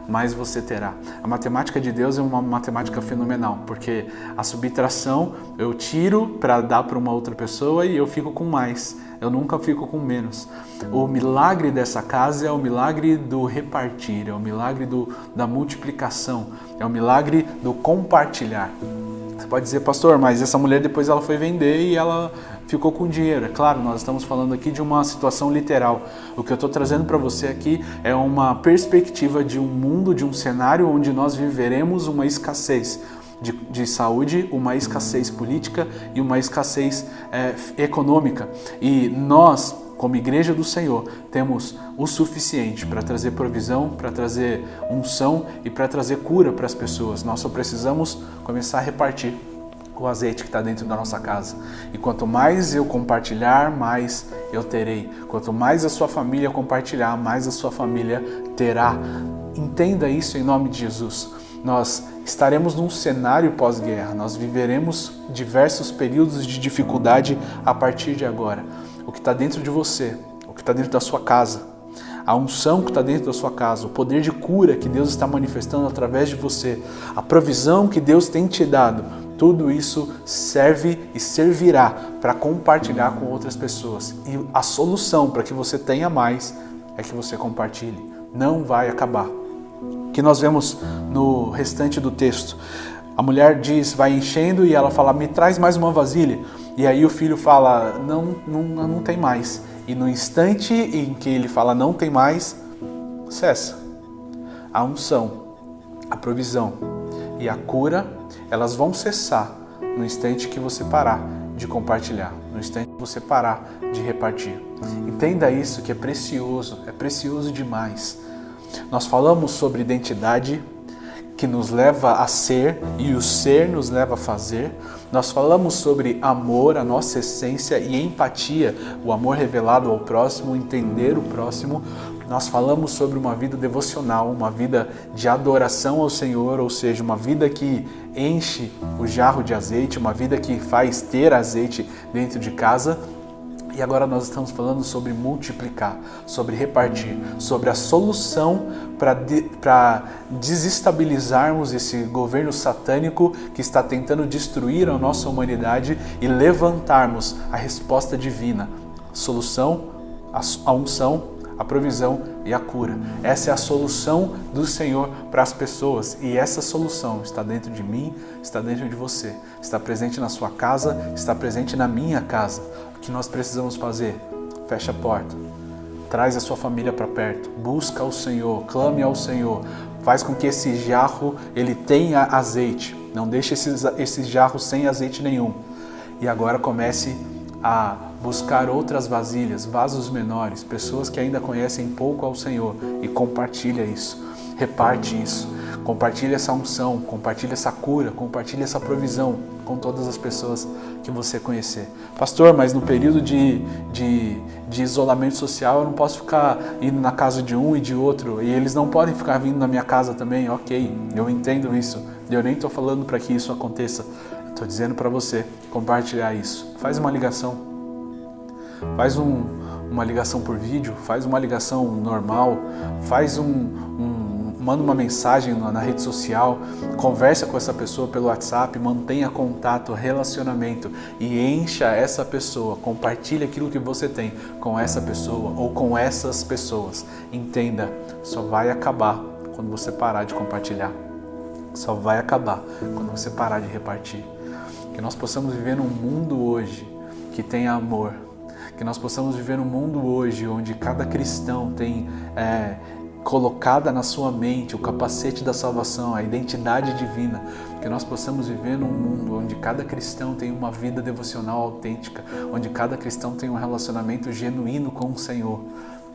mais você terá. A matemática de Deus é uma matemática fenomenal, porque a subtração eu tiro para dar para uma outra pessoa e eu fico com mais. Eu nunca fico com menos. O milagre dessa casa é o milagre do repartir, é o milagre da multiplicação, é o milagre do compartilhar. Você pode dizer, pastor, mas essa mulher depois ela foi vender e ela ficou com dinheiro. É claro, nós estamos falando aqui de uma situação literal. O que eu estou trazendo para você aqui é uma perspectiva de um mundo, de um cenário onde nós viveremos uma escassez de saúde, uma escassez política e uma escassez econômica. E nós, como Igreja do Senhor, temos o suficiente para trazer provisão, para trazer unção e para trazer cura para as pessoas. Nós só precisamos começar a repartir o azeite que está dentro da nossa casa. E quanto mais eu compartilhar, mais eu terei. Quanto mais a sua família compartilhar, mais a sua família terá. Entenda isso em nome de Jesus. Nós estaremos num cenário pós-guerra, nós viveremos diversos períodos de dificuldade a partir de agora. O que está dentro de você, o que está dentro da sua casa, a unção que está dentro da sua casa, o poder de cura que Deus está manifestando através de você, a provisão que Deus tem te dado, tudo isso serve e servirá para compartilhar com outras pessoas. E a solução para que você tenha mais é que você compartilhe. Não vai acabar. Que nós vemos no restante do texto. A mulher diz, vai enchendo e ela fala, me traz mais uma vasilha. E aí o filho fala, não tem mais. E no instante em que ele fala, não tem mais, cessa. A unção, a provisão e a cura, elas vão cessar no instante que você parar de compartilhar, no instante que você parar de repartir. Entenda isso que é precioso demais. Nós falamos sobre identidade, que nos leva a ser e o ser nos leva a fazer. Nós falamos sobre amor, a nossa essência e empatia, o amor revelado ao próximo, entender o próximo. Nós falamos sobre uma vida devocional, uma vida de adoração ao Senhor, ou seja, uma vida que enche o jarro de azeite, uma vida que faz ter azeite dentro de casa. E agora nós estamos falando sobre multiplicar, sobre repartir, sobre a solução para desestabilizarmos esse governo satânico que está tentando destruir a nossa humanidade e levantarmos a resposta divina, a solução, a unção, a provisão e a cura. Essa é a solução do Senhor para as pessoas, e essa solução está dentro de mim, está dentro de você, está presente na sua casa, está presente na minha casa. O que nós precisamos fazer? Fecha a porta, traz a sua família para perto, busca o Senhor, clame ao Senhor, faz com que esse jarro ele tenha azeite, não deixe esse jarro sem azeite nenhum. E agora comece a buscar outras vasilhas, vasos menores, pessoas que ainda conhecem pouco ao Senhor, e compartilha isso, reparte isso, compartilha essa unção, compartilha essa cura, compartilha essa provisão com todas as pessoas que você conhecer. Pastor, mas no período de isolamento social eu não posso ficar indo na casa de um e de outro, e eles não podem ficar vindo na minha casa também. Ok, eu entendo isso, eu nem estou falando para que isso aconteça. Estou dizendo para você compartilhar isso. Faz uma ligação. Faz uma ligação por vídeo. Faz uma ligação normal. Manda uma mensagem na rede social. Conversa com essa pessoa pelo WhatsApp. Mantenha contato, relacionamento. E encha essa pessoa. Compartilhe aquilo que você tem com essa pessoa ou com essas pessoas. Entenda, só vai acabar quando você parar de compartilhar. Só vai acabar quando você parar de repartir. Que nós possamos viver num mundo hoje que tenha amor. Que nós possamos viver num mundo hoje onde cada cristão tem colocada na sua mente o capacete da salvação, a identidade divina. Que nós possamos viver num mundo onde cada cristão tem uma vida devocional autêntica, onde cada cristão tem um relacionamento genuíno com o Senhor.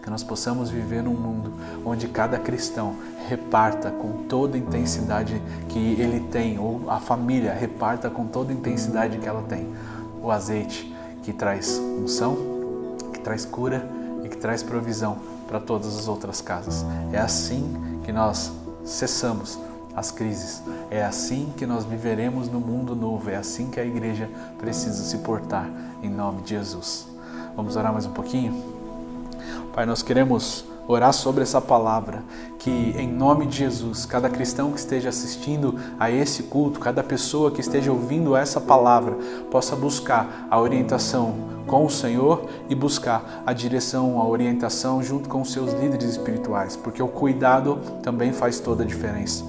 Que nós possamos viver num mundo onde cada cristão reparta com toda a intensidade que ele tem, ou a família reparta com toda a intensidade que ela tem, o azeite que traz unção, que traz cura e que traz provisão para todas as outras casas. É assim que nós cessamos as crises, é assim que nós viveremos no mundo novo, é assim que a igreja precisa se portar, em nome de Jesus. Vamos orar mais um pouquinho? Pai, nós queremos orar sobre essa palavra, que em nome de Jesus, cada cristão que esteja assistindo a esse culto, cada pessoa que esteja ouvindo essa palavra, possa buscar a orientação com o Senhor e buscar a direção, a orientação junto com os seus líderes espirituais, porque o cuidado também faz toda a diferença.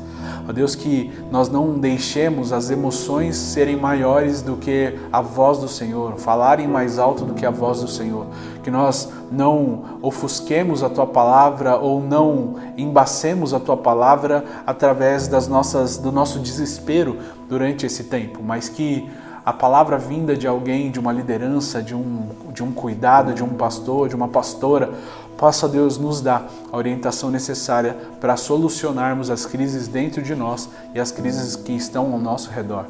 Ó Deus, que nós não deixemos as emoções serem maiores do que a voz do Senhor, falarem mais alto do que a voz do Senhor, que nós não ofusquemos a Tua palavra ou não embacemos a Tua palavra através do nosso desespero durante esse tempo, mas que a palavra vinda de alguém, de uma liderança, de um cuidado, de um pastor, de uma pastora, possa Deus nos dar a orientação necessária para solucionarmos as crises dentro de nós e as crises que estão ao nosso redor.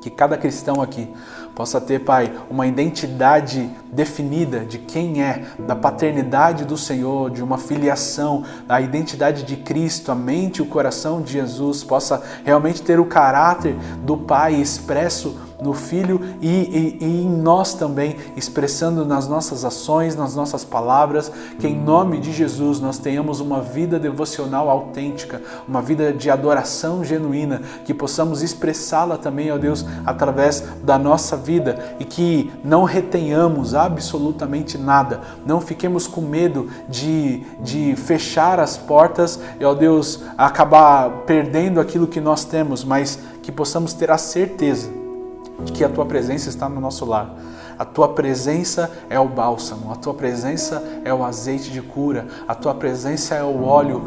Que cada cristão aqui possa ter, Pai, uma identidade definida de quem é, da paternidade do Senhor, de uma filiação, da identidade de Cristo, a mente e o coração de Jesus, possa realmente ter o caráter do Pai expresso no Filho e em nós também, expressando nas nossas ações, nas nossas palavras, que em nome de Jesus nós tenhamos uma vida devocional autêntica, uma vida de adoração genuína, que possamos expressá-la também, ó Deus, através da nossa vida, e que não retenhamos absolutamente nada, não fiquemos com medo de fechar as portas e, ó Deus, acabar perdendo aquilo que nós temos, mas que possamos ter a certeza de que a Tua presença está no nosso lar. A Tua presença é o bálsamo, a Tua presença é o azeite de cura, a Tua presença é o óleo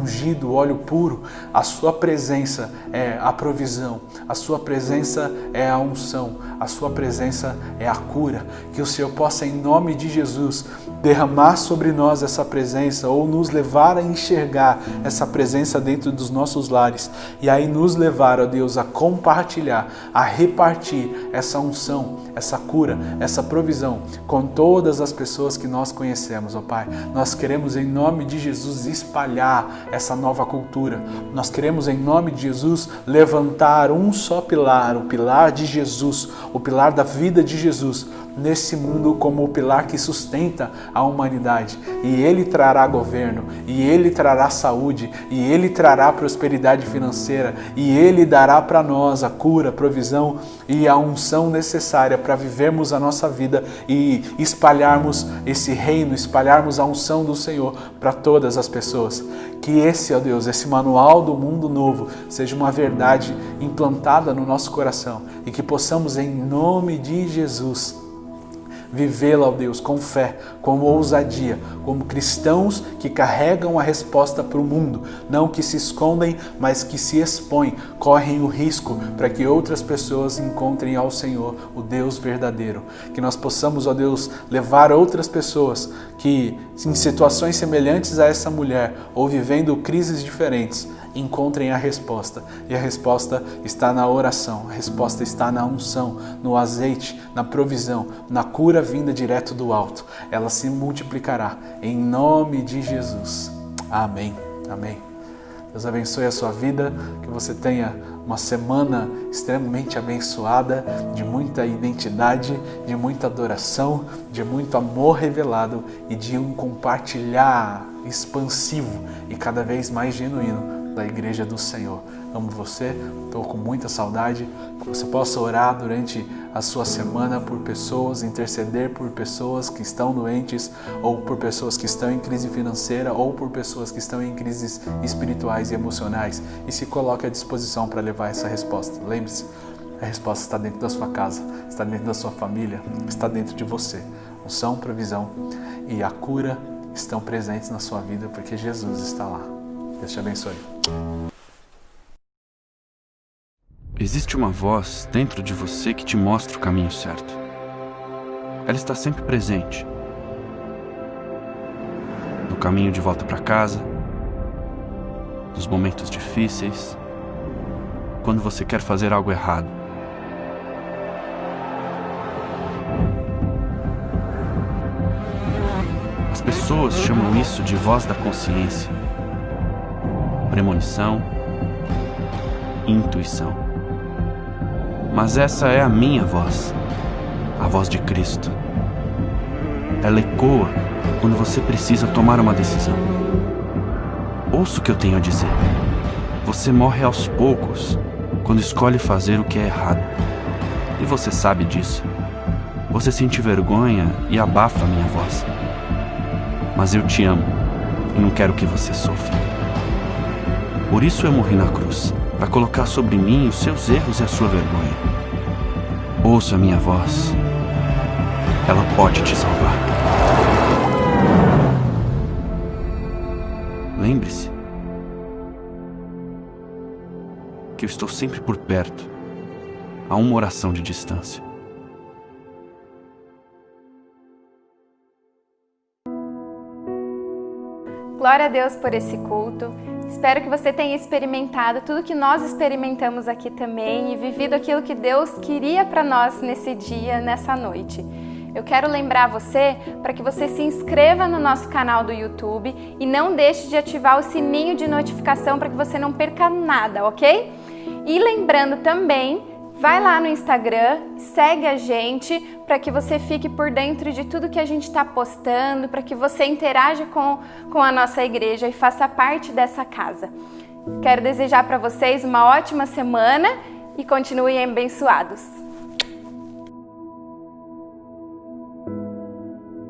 ungido, o óleo puro. A Sua presença é a provisão, a Sua presença é a unção, a Sua presença é a cura. Que o Senhor possa, em nome de Jesus, derramar sobre nós essa presença ou nos levar a enxergar essa presença dentro dos nossos lares e aí nos levar, ó Deus, a compartilhar, a repartir essa unção, essa cura, essa provisão com todas as pessoas que nós conhecemos, ó Pai. Nós queremos em nome de Jesus espalhar essa nova cultura. Nós queremos em nome de Jesus levantar um só pilar, o pilar de Jesus, o pilar da vida de Jesus, nesse mundo como o pilar que sustenta a humanidade. E Ele trará governo, e Ele trará saúde, e Ele trará prosperidade financeira, e Ele dará para nós a cura, a provisão e a unção necessária para vivermos a nossa vida e espalharmos esse reino, espalharmos a unção do Senhor para todas as pessoas. Que esse, ó Deus, esse manual do mundo novo seja uma verdade implantada no nosso coração e que possamos, em nome de Jesus, vivê-la, ó Deus, com fé, com ousadia, como cristãos que carregam a resposta para o mundo, não que se escondem, mas que se expõem, correm o risco para que outras pessoas encontrem ao Senhor, o Deus verdadeiro. Que nós possamos, ó Deus, levar outras pessoas que, em situações semelhantes a essa mulher, ou vivendo crises diferentes, encontrem a resposta. E a resposta está na oração, a resposta está na unção, no azeite, na provisão, na cura vinda direto do alto. Ela se multiplicará em nome de Jesus. Amém. Amém. Deus abençoe a sua vida, que você tenha uma semana extremamente abençoada, de muita identidade, de muita adoração, de muito amor revelado e de um compartilhar expansivo e cada vez mais genuíno da Igreja do Senhor. Amo você, estou com muita saudade, que você possa orar durante a sua semana por pessoas, interceder por pessoas que estão doentes, ou por pessoas que estão em crise financeira, ou por pessoas que estão em crises espirituais e emocionais, e se coloque à disposição para levar essa resposta. Lembre-se, a resposta está dentro da sua casa, está dentro da sua família, está dentro de você. Unção, provisão e a cura estão presentes na sua vida porque Jesus está lá. Deus te abençoe.
Existe uma voz dentro de você que te mostra o caminho certo. Ela está sempre presente. No caminho de volta para casa, nos momentos difíceis, quando você quer fazer algo errado. As pessoas chamam isso de voz da consciência, premonição, intuição. Mas essa é a minha voz, a voz de Cristo. Ela ecoa quando você precisa tomar uma decisão. Ouça o que eu tenho a dizer. Você morre aos poucos quando escolhe fazer o que é errado. E você sabe disso. Você sente vergonha e abafa a minha voz. Mas eu te amo e não quero que você sofra. Por isso eu morri na cruz, para colocar sobre mim os seus erros e a sua vergonha. Ouça a minha voz. Ela pode te salvar. Lembre-se que eu estou sempre por perto, a uma oração de distância.
Glória a Deus por esse culto. Espero que você tenha experimentado tudo que nós experimentamos aqui também e vivido aquilo que Deus queria para nós nesse dia, nessa noite. Eu quero lembrar você para que você se inscreva no nosso canal do YouTube e não deixe de ativar o sininho de notificação para que você não perca nada, ok? E lembrando também, vai lá no Instagram, segue a gente para que você fique por dentro de tudo que a gente está postando, para que você interaja com a nossa igreja e faça parte dessa casa. Quero desejar para vocês uma ótima semana e continuem abençoados.